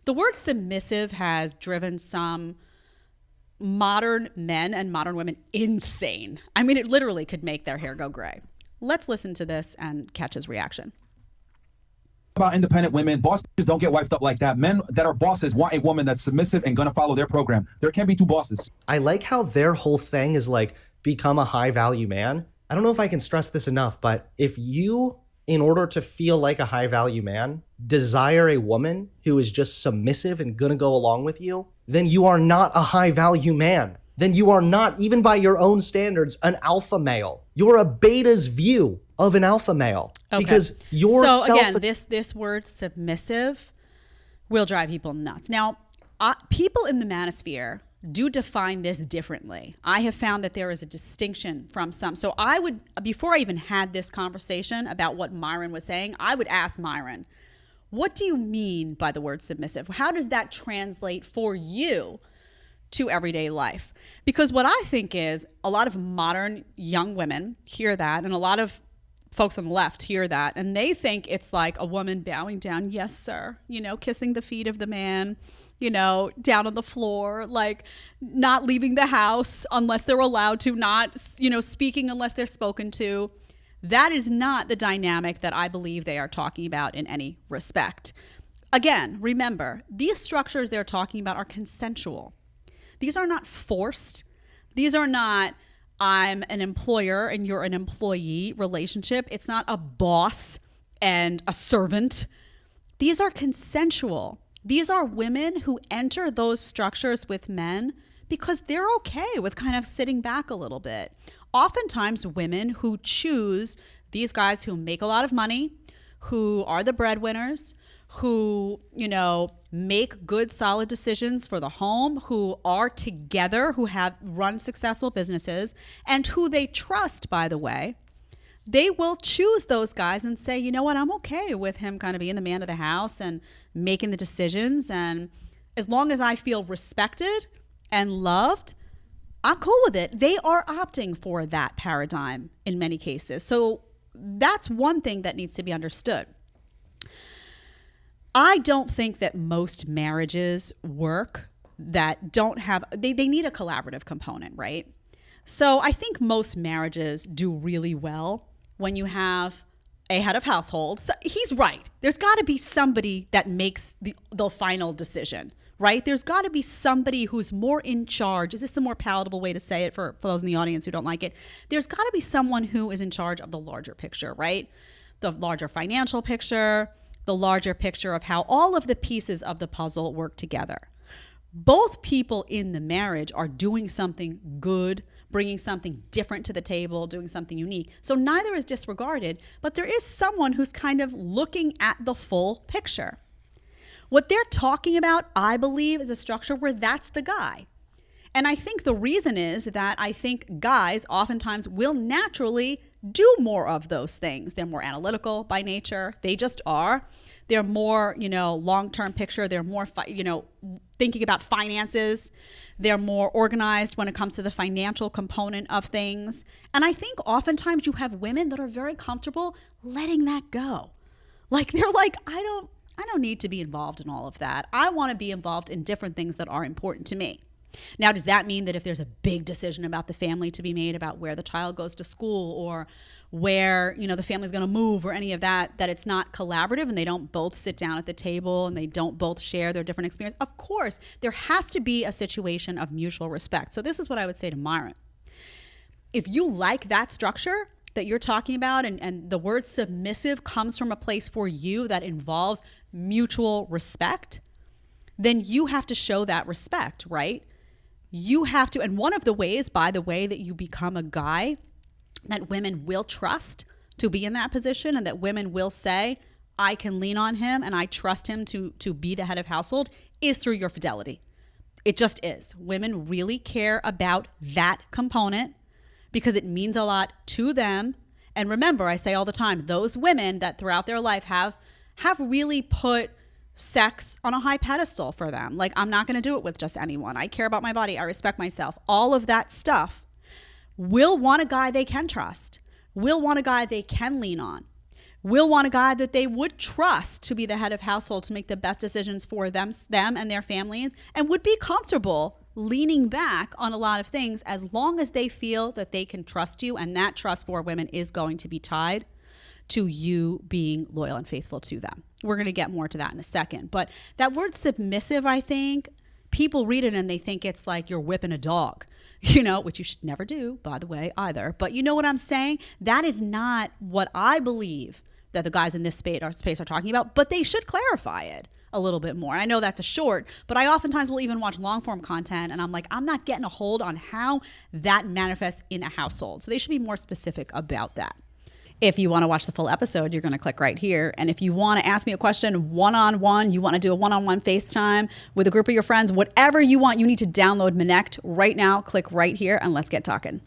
The word submissive has driven some modern men and modern women insane. I mean, it literally could make their hair go gray. Let's listen to this and catch his reaction. About independent women, bosses don't get wifed up like that. Men that are bosses want a woman that's submissive and gonna follow their program. There can't be two bosses. I like how their whole thing is like, become a high value man. I don't know if I can stress this enough, but if you, in order to feel like a high value man, desire a woman who is just submissive and gonna go along with you, then you are not a high value man. Then you are not, even by your own standards, an alpha male. You're a beta's view of an alpha male. Okay. Because you're again, this word submissive will drive people nuts. Now, people in the manosphere do define this differently. I have found that there is a distinction from some. So I would, before I even had this conversation about what Myron was saying, I would ask Myron, what do you mean by the word submissive? How does that translate for you to everyday life? Because what I think is a lot of modern young women hear that, and a lot of folks on the left hear that, and they think it's like a woman bowing down, yes, sir, kissing the feet of the man, down on the floor, like not leaving the house unless they're allowed to, not, speaking unless they're spoken to. That is not the dynamic that I believe they are talking about in any respect. Again, remember, these structures they're talking about are consensual. These are not forced. These are not, I'm an employer and you're an employee relationship. It's not a boss and a servant. These are consensual. These are women who enter those structures with men because they're okay with kind of sitting back a little bit. Oftentimes women who choose these guys who make a lot of money, who are the breadwinners, who, make good, solid decisions for the home, who are together, who have run successful businesses, and who they trust, by the way, they will choose those guys and say, you know what, I'm okay with him kind of being the man of the house and making the decisions. And as long as I feel respected and loved, I'm cool with it. They are opting for that paradigm in many cases. So that's one thing that needs to be understood. I don't think that most marriages work that don't have, they need a collaborative component, right? So I think most marriages do really well when you have a head of household. So he's right. There's got to be somebody that makes the final decision, right? There's got to be somebody who's more in charge. Is this a more palatable way to say it for those in the audience who don't like it? There's got to be someone who is in charge of the larger picture, right? The larger financial picture, the larger picture of how all of the pieces of the puzzle work together. Both people in the marriage are doing something good, bringing something different to the table, doing something unique. So neither is disregarded, but there is someone who's kind of looking at the full picture. What they're talking about, I believe, is a structure where that's the guy. And I think the reason is that I think guys oftentimes will naturally do more of those things. They're more analytical by nature. They just are. They're more, long-term picture. They're more, thinking about finances. They're more organized when it comes to the financial component of things. And I think oftentimes you have women that are very comfortable letting that go. Like they're like, I don't need to be involved in all of that. I want to be involved in different things that are important to me. Now, does that mean that if there's a big decision about the family to be made about where the child goes to school or where, the family's going to move or any of that, that it's not collaborative and they don't both sit down at the table and they don't both share their different experience? Of course, there has to be a situation of mutual respect. So this is what I would say to Myron. If you like that structure that you're talking about and the word submissive comes from a place for you that involves mutual respect, then you have to show that respect, right? You have to, and one of the ways, by the way, that you become a guy that women will trust to be in that position and that women will say, I can lean on him and I trust him to be the head of household is through your fidelity. It just is. Women really care about that component because it means a lot to them. And remember, I say all the time, those women that throughout their life have really put sex on a high pedestal for them. Like, I'm not going to do it with just anyone. I care about my body. I respect myself. All of that stuff will want a guy they can trust, will want a guy they can lean on, will want a guy that they would trust to be the head of household, to make the best decisions for them and their families, and would be comfortable leaning back on a lot of things as long as they feel that they can trust you, and that trust for women is going to be tied to you being loyal and faithful to them. We're going to get more to that in a second. But that word submissive, I think, people read it and they think it's like you're whipping a dog, which you should never do, by the way, either. But you know what I'm saying? That is not what I believe that the guys in this space are talking about, but they should clarify it a little bit more. I know that's a short, but I oftentimes will even watch long form content and I'm like, I'm not getting a hold on how that manifests in a household. So they should be more specific about that. If you want to watch the full episode, you're going to click right here. And if you want to ask me a question one-on-one, you want to do a one-on-one FaceTime with a group of your friends, whatever you want, you need to download Connect right now. Click right here and let's get talking.